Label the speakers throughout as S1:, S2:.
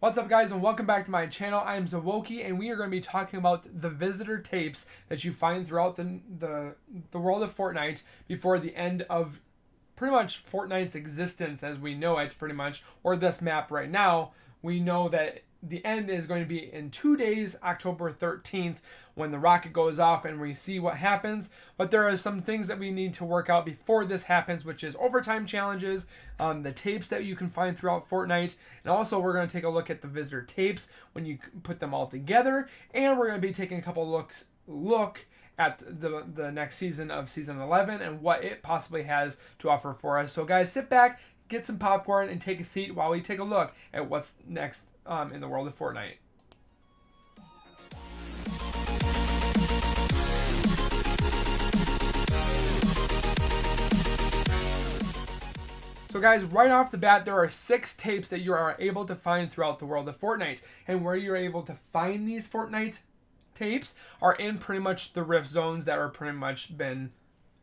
S1: What's up, guys, and welcome back to my channel. I am Zowoki, and we are going to be talking about the visitor tapes that you find throughout the world of Fortnite before the end of pretty much Fortnite's existence as we know it, pretty much, or this map right now. We know that the end is going to be in 2 days, October 13th, when the rocket goes off and we see what happens. But there are some things that we need to work out before this happens, which is overtime challenges, the tapes that you can find throughout Fortnite, and also we're going to take a look at the visitor tapes when you put them all together, and we're going to be taking a couple look at the next season of season 11 and what it possibly has to offer for us. So guys, sit back, get some popcorn, and take a seat while we take a look at what's next in the world of Fortnite. So guys, right off the bat, there are 6 tapes that you are able to find throughout the world of Fortnite. And where you're able to find these Fortnite tapes are in pretty much the rift zones that are pretty much been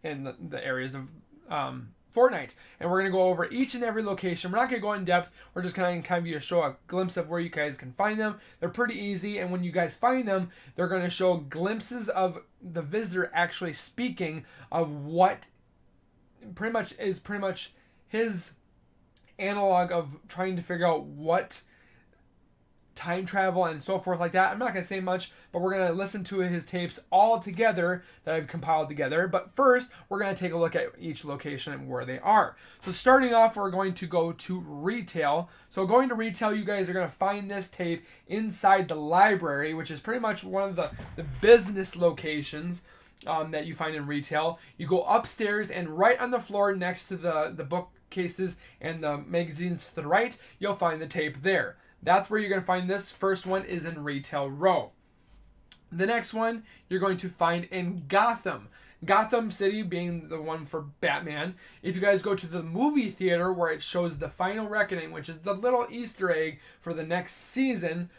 S1: in the areas of Fortnite. And we're going to go over each and every location. We're not going to go in depth. We're just going to kind of show a glimpse of where you guys can find them. They're pretty easy, and when you guys find them, they're going to show glimpses of the visitor actually speaking of what pretty much his analog of trying to figure out what time travel and so forth like that. I'm not going to say much, but we're going to listen to his tapes all together that I've compiled together. But first, we're going to take a look at each location and where they are. So starting off, we're going to go to retail. So going to retail, you guys are going to find this tape inside the library, which is pretty much one of the business locations that you find in retail. You go upstairs, and right on the floor next to the bookcases and the magazines to the right, you'll find the tape there. That's where you're going to find this. First one is in Retail Row. The next one you're going to find in Gotham. Gotham City being the one for Batman. If you guys go to the movie theater where it shows the final reckoning, which is the little Easter egg for the next season,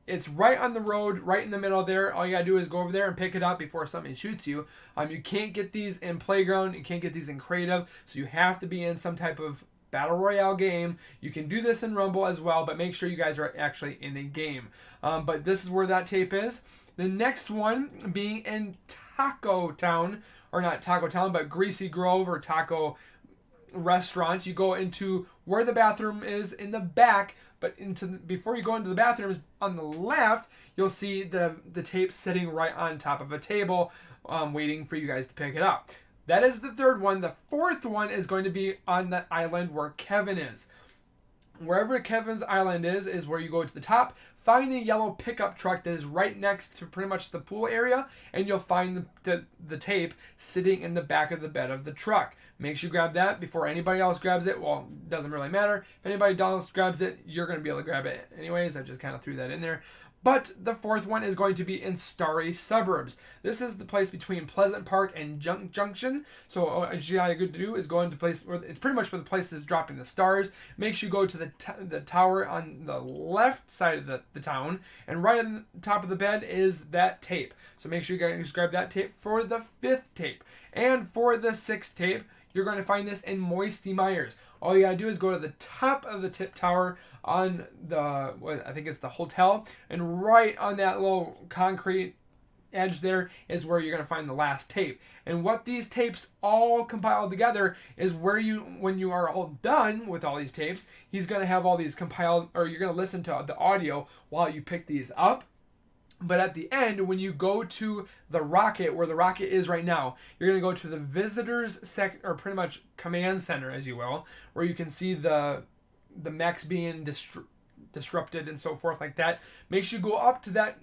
S1: it's right on the road, right in the middle there. All you gotta do is go over there and pick it up before somebody shoots you. You can't get these in Playground. You can't get these in Creative. So you have to be in some type of Battle Royale game. You can do this in Rumble as well, but make sure you guys are actually in a game. But this is where that tape is. The next one being in Taco Town, or not Taco Town, but Greasy Grove or Taco Restaurant. You go into where the bathroom is in the back, but before you go into the bathrooms on the left, you'll see the tape sitting right on top of a table, waiting for you guys to pick it up. That is the third one. The fourth one is going to be on the island where Kevin is. Wherever Kevin's island is where you go to the top, find the yellow pickup truck that is right next to pretty much the pool area, and you'll find the tape sitting in the back of the bed of the truck. Make sure you grab that before anybody else grabs it. Well, it doesn't really matter. If anybody else grabs it, you're going to be able to grab it anyways. I just kind of threw that in there. But the fourth one is going to be in Starry Suburbs. This is the place between Pleasant Park and Junction. So what you gotta do is go into place where it's pretty much where the place is dropping the stars. Make sure you go to the tower on the left side of the town, and right on the top of the bed is that tape. So make sure you guys grab that tape for the 5th tape. And for the 6th tape, you're going to find this in Moisty Myers. All you gotta do is go to the top of the tip tower on I think it's the hotel, and right on that little concrete edge there is where you're gonna find the last tape. And what these tapes all compiled together is where when you are all done with all these tapes, he's gonna have all these compiled, or you're gonna listen to the audio while you pick these up. But at the end, when you go to the rocket, where the rocket is right now, you're going to go to the visitors or pretty much command center, as you will, where you can see the mechs being disrupted and so forth like that. Make sure you go up to that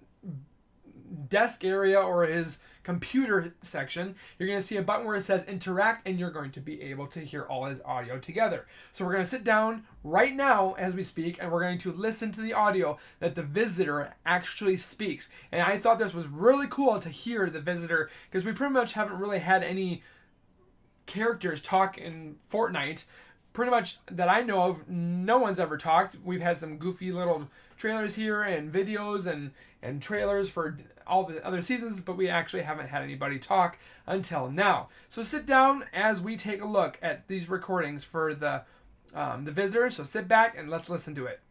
S1: desk area or his computer section. You're going to see a button where it says interact, and you're going to be able to hear all his audio together. So we're going to sit down right now as we speak, and we're going to listen to the audio that the visitor actually speaks. And I thought this was really cool to hear the visitor, because we pretty much haven't really had any characters talk in Fortnite. Pretty much that I know of, no one's ever talked. We've had some goofy little trailers here and videos and trailers for all the other seasons, but we actually haven't had anybody talk until now. So sit down as we take a look at these recordings for the visitors. So sit back and let's listen to it.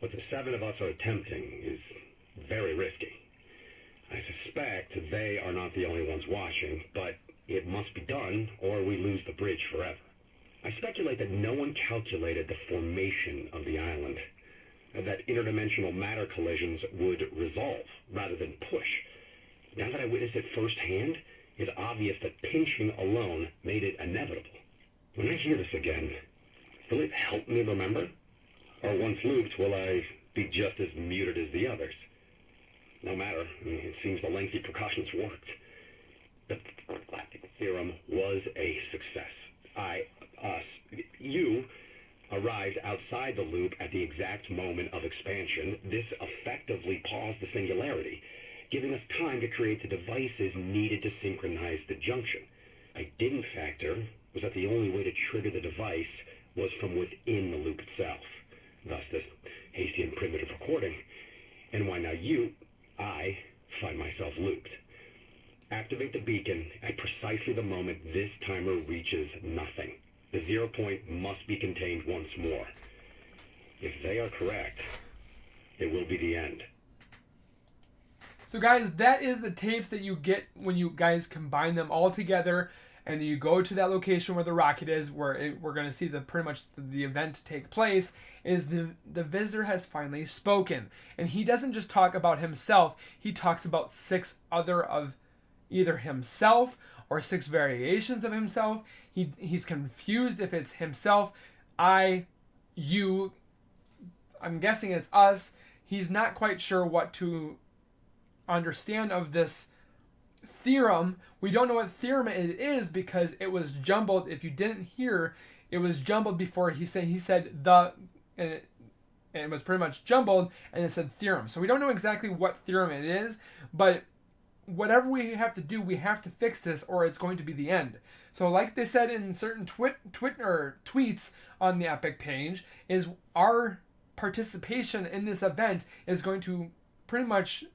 S2: What the 7 of us are attempting is very risky. I suspect they are not the only ones watching, but it must be done or we lose the bridge forever. I speculate that no one calculated the formation of the island, that interdimensional matter collisions would resolve rather than push. Now that I witnessed it firsthand, it's obvious that pinching alone made it inevitable. When I hear this again, will it help me remember? Or once looped, will I be just as muted as the others? No matter, it seems the lengthy precautions worked. The galactic theorem was a success. You arrived outside the loop at the exact moment of expansion. This effectively paused the singularity, giving us time to create the devices needed to synchronize the junction. I didn't factor was that the only way to trigger the device was from within the loop itself. Thus this hasty and primitive recording, and why now I find myself looped. Activate the beacon at precisely the moment this timer reaches nothing. The 0 point must be contained once more. If they are correct, it will be the end.
S1: So guys, that is the tapes that you get when you guys combine them all together, and you go to that location where the rocket is, where we're going to see pretty much the event take place. Is the visitor has finally spoken, and he doesn't just talk about himself. He talks about 6 other of either himself or 6 variations of himself. He's confused if it's himself, you. I'm guessing it's us. He's not quite sure what to understand of this theorem. We don't know what theorem it is because it was jumbled. If you didn't hear, it was jumbled before he said the, and it was pretty much jumbled, and it said theorem. So we don't know exactly what theorem it is, but whatever we have to do, we have to fix this or it's going to be the end. So like they said in certain tweets on the Epic page, is our participation in this event is going to pretty much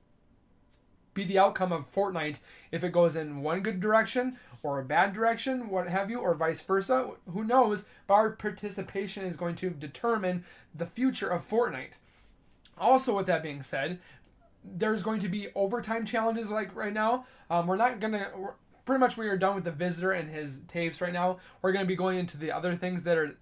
S1: be the outcome of Fortnite if it goes in one good direction or a bad direction, what have you, or vice versa. Who knows? But our participation is going to determine the future of Fortnite. Also, with that being said, there's going to be overtime challenges like right now. Pretty much we are done with the visitor and his tapes right now. We're going to be going into the other things that are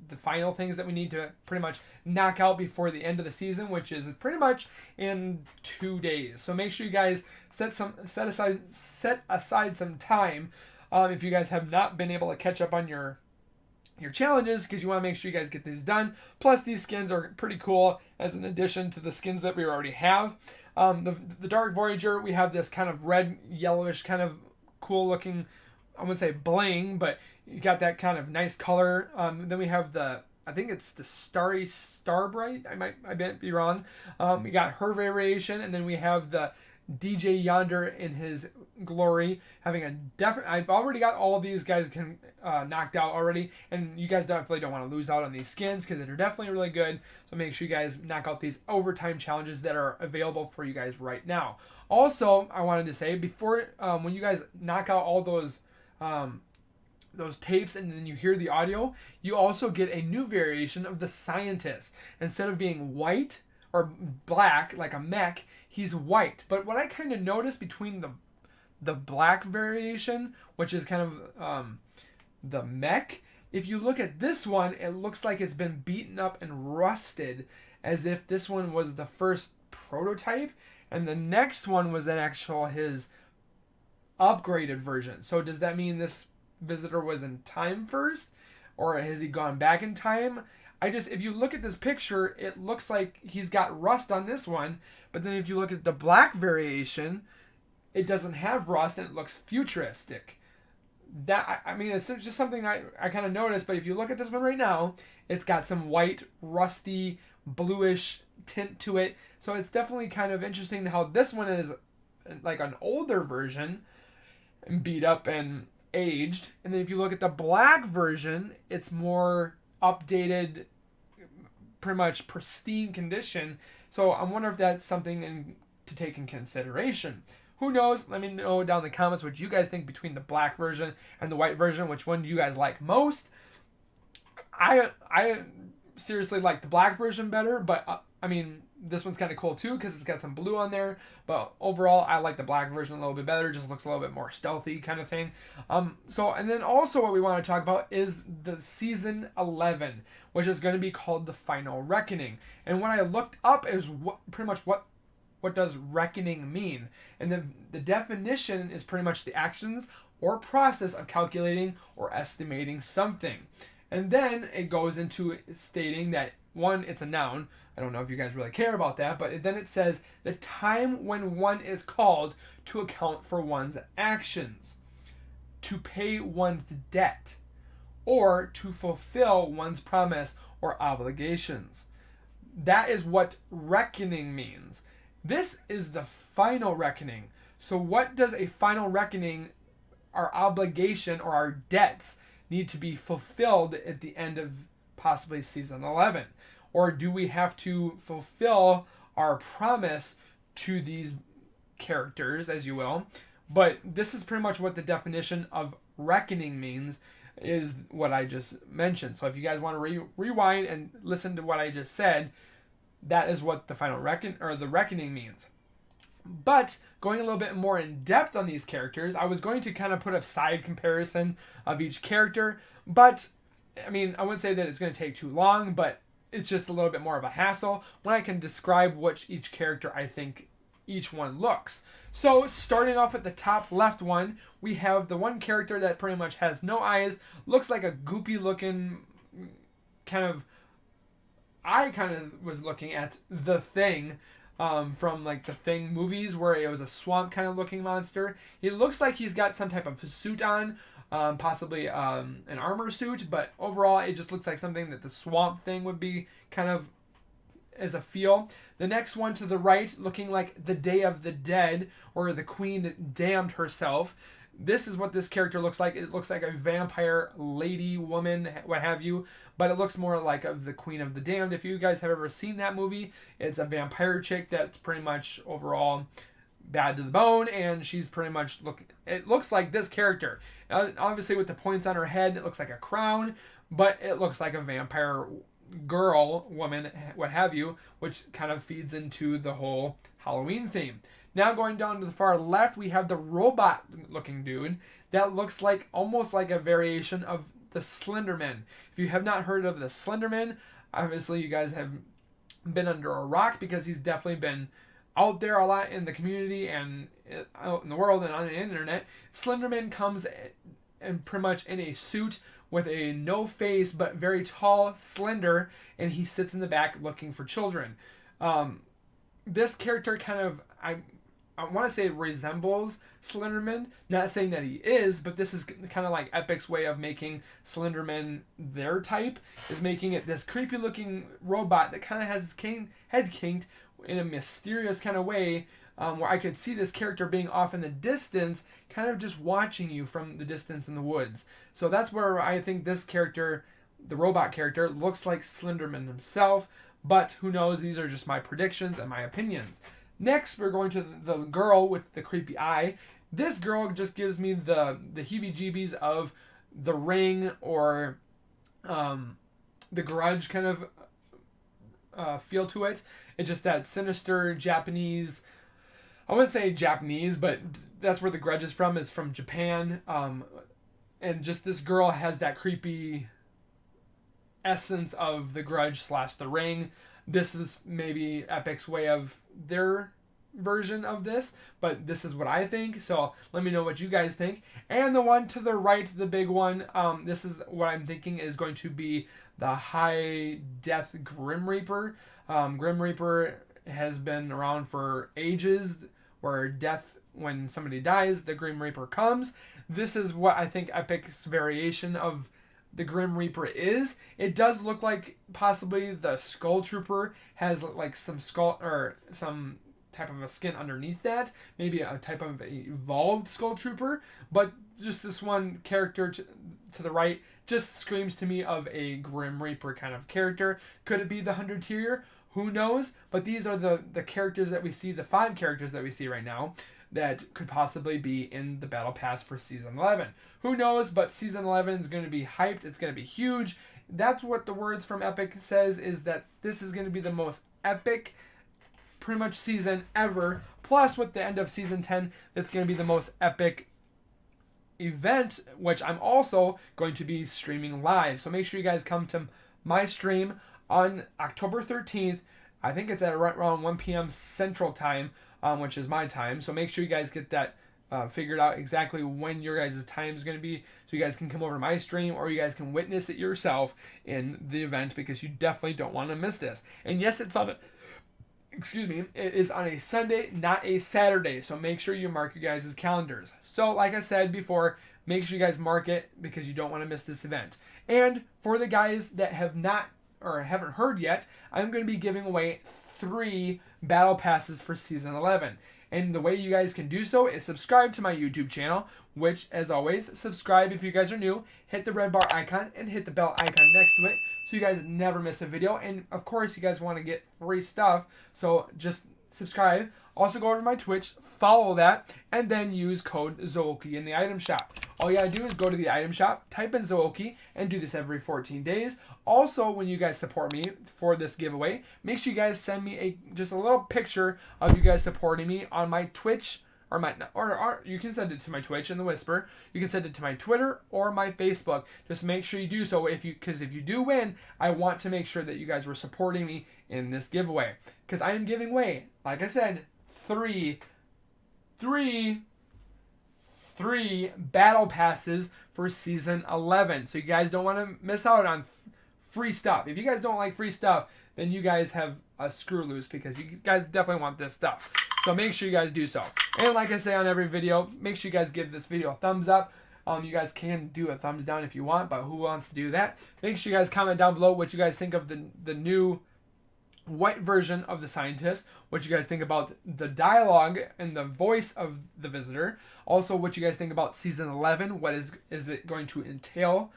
S1: the final things that we need to pretty much knock out before the end of the season, which is pretty much in 2 days. So make sure you guys set aside some time if you guys have not been able to catch up on your challenges, because you want to make sure you guys get these done. Plus, these skins are pretty cool as an addition to the skins that we already have. The Dark Voyager, we have this kind of red, yellowish, kind of cool looking, I wouldn't say bling, but you got that kind of nice color. Then we have I think it's the Starry Starbright. I might be wrong. We got her variation, and then we have the DJ Yonder in his glory, having a definite. I've already got all of these guys knocked out already, and you guys definitely don't want to lose out on these skins because they're definitely really good. So make sure you guys knock out these overtime challenges that are available for you guys right now. Also, I wanted to say before when you guys knock out all those tapes and then you hear the audio, you also get a new variation of the scientist. Instead of being white or black like a mech, he's white. But what I kind of noticed between the black variation, which is kind of the mech, if you look at this one, it looks like it's been beaten up and rusted, as if this one was the first prototype and the next one was his upgraded version. So does that mean this visitor was in time first, or has he gone back in time? If you look at this picture, it looks like he's got rust on this one, but then if you look at the black variation, it doesn't have rust and it looks futuristic. It's just something I kind of noticed, but if you look at this one right now, it's got some white, rusty, bluish tint to it. So it's definitely kind of interesting how this one is like an older version, beat up and aged. And then if you look at the black version, it's more updated, pretty much pristine condition. So I wonder if that's something to take in consideration. Who knows? Let me know down in the comments what you guys think between the black version and the white version. Which one do you guys like most? I seriously like the black version better, but I mean, this one's kind of cool too because it's got some blue on there. But overall, I like the black version a little bit better. Just looks a little bit more stealthy kind of thing. So, and then also what we want to talk about is the season 11, which is going to be called the Final Reckoning. And what I looked up is pretty much what does reckoning mean? And the definition is pretty much the actions or process of calculating or estimating something. And then it goes into stating that, one, it's a noun. I don't know if you guys really care about that, but then it says the time when one is called to account for one's actions, to pay one's debt, or to fulfill one's promise or obligations. That is what reckoning means. This is the final reckoning. So what does a final reckoning, our obligation or our debts, need to be fulfilled at the end of possibly season 11? Or do we have to fulfill our promise to these characters, as you will? But this is pretty much what the definition of reckoning means, is what I just mentioned. So if you guys want to rewind and listen to what I just said, that is what the final the reckoning means. But going a little bit more in depth on these characters, I was going to kind of put a side comparison of each character. But, I mean, I wouldn't say that it's going to take too long, but it's just a little bit more of a hassle when I can describe each character I think each one looks. So, starting off at the top left one, we have the one character that pretty much has no eyes, looks like a goopy looking kind of... I kind of was looking at The Thing, from like the Thing movies where it was a swamp kind of looking monster. It looks like he's got some type of suit on, possibly an armor suit, but overall it just looks like something that the Swamp Thing would be kind of as a feel. The next one to the right, looking like the Day of the Dead, or the Queen that damned herself. This is what this character looks like. It looks like a vampire lady, woman, what have you, but it looks more like of the Queen of the Damned. If you guys have ever seen that movie, it's a vampire chick that's pretty much overall bad to the bone, and she's pretty much it looks like this character. Obviously with the points on her head, it looks like a crown, but it looks like a vampire girl, woman, what have you, which kind of feeds into the whole Halloween theme. Now going down to the far left, we have the robot looking dude that looks like almost like a variation of the Slenderman. If you have not heard of the Slenderman, obviously you guys have been under a rock, because he's definitely been out there a lot in the community and out in the world and on the internet. Slenderman comes and pretty much in a suit with a no face but very tall, slender, and he sits in the back looking for children. This character kind of, I want to say resembles Slenderman. Not saying that he is, but this is kind of like Epic's way of making Slenderman their type, is making it this creepy looking robot that kind of has his head kinked in a mysterious kind of way, where I could see this character being off in the distance, kind of just watching you from the distance in the woods. So that's where I think this character, the robot character, looks like Slenderman himself, but who knows, these are just my predictions and my opinions. Next, we're going to the girl with the creepy eye. This girl just gives me the heebie-jeebies of The Ring or The Grudge kind of feel to it. It's just that sinister Japanese, I wouldn't say Japanese, but that's where The Grudge is from Japan. And just this girl has that creepy essence of The Grudge / The Ring. This is maybe Epic's way of their version of this, but this is what I think, so let me know what you guys think. And the one to the right, the big one, this is what I'm thinking is going to be the High Death Grim Reaper. Grim Reaper has been around for ages, where death, when somebody dies, the Grim Reaper comes. This is what I think Epic's variation of the Grim Reaper is. It does look like possibly the Skull Trooper has like some skull or some type of a skin underneath that, maybe a type of evolved Skull Trooper, but just this one character to the right just screams to me of a Grim Reaper kind of character. Could it be the 100 tier? Who knows? But these are the characters that we see, the 5 characters that we see right now that could possibly be in the Battle Pass for Season 11. Who knows, but Season 11 is going to be hyped. It's going to be huge. That's what the words from Epic says, is that this is going to be the most epic pretty much season ever. Plus, with the end of season 10, it's going to be the most epic event, which I'm also going to be streaming live. So make sure you guys come to my stream on October 13th. I think it's at around 1 p.m. Central Time, which is my time. So make sure you guys get that figured out exactly when your guys' time is going to be, so you guys can come over to my stream, or you guys can witness it yourself in the event, because you definitely don't want to miss this. And yes, it's on it is on a Sunday, not a Saturday. So make sure you mark your guys' calendars. So like I said before, make sure you guys mark it, because you don't want to miss this event. And for the guys that have not or haven't heard yet, I'm going to be giving away 3 battle passes for season 11. And the way you guys can do so is subscribe to my YouTube channel, which, as always, subscribe if you guys are new, hit the red bar icon, and hit the bell icon next to it, so you guys never miss a video. And, of course, you guys want to get free stuff, so just subscribe. Also, go over to my Twitch, follow that, and then use code Zowoki in the item shop. All you gotta do is go to the item shop, type in Zowoki, and do this every 14 days. Also, when you guys support me for this giveaway, make sure you guys send me just a little picture of you guys supporting me on my Twitch, or you can send it to my Twitch in the Whisper. You can send it to my Twitter or my Facebook. Just make sure you do so, because if you do win, I want to make sure that you guys were supporting me in this giveaway, because I am giving away, like I said, three battle passes for season 11. So you guys don't want to miss out on free stuff. If you guys don't like free stuff, then you guys have a screw loose, because you guys definitely want this stuff. So make sure you guys do so. And like I say on every video, make sure you guys give this video a thumbs up. You guys can do a thumbs down if you want, but who wants to do that? Make sure you guys comment down below what you guys think of the new white version of the scientist, what you guys think about the dialogue and the voice of the visitor. Also, what you guys think about season 11. What is it going to entail?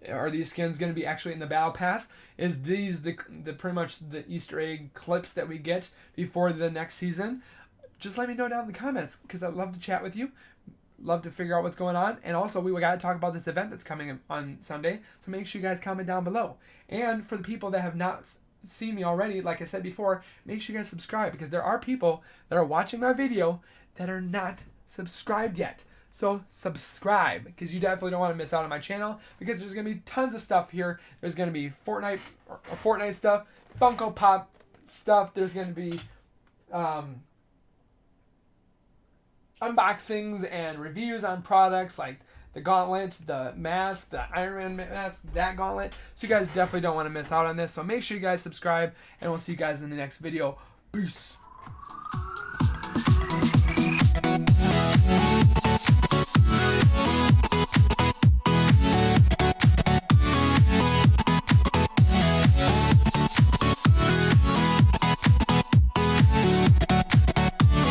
S1: Are these skins going to be actually in the battle pass? Is these the pretty much the Easter egg clips that we get before the next season? Just let me know down in the comments, because I'd love to chat with you. Love to figure out what's going on. And also, we got to talk about this event that's coming on Sunday. So make sure you guys comment down below. And for the people that have not seen me already, like I said before, make sure you guys subscribe, because there are people that are watching my video that are not subscribed yet. So subscribe, because you definitely don't want to miss out on my channel, because there's going to be tons of stuff here. There's going to be Fortnite stuff, Funko Pop stuff. There's going to be unboxings and reviews on products like the gauntlet, the mask, the Iron Man mask, that gauntlet. So you guys definitely don't want to miss out on this. So make sure you guys subscribe, and we'll see you guys in the next video. Peace.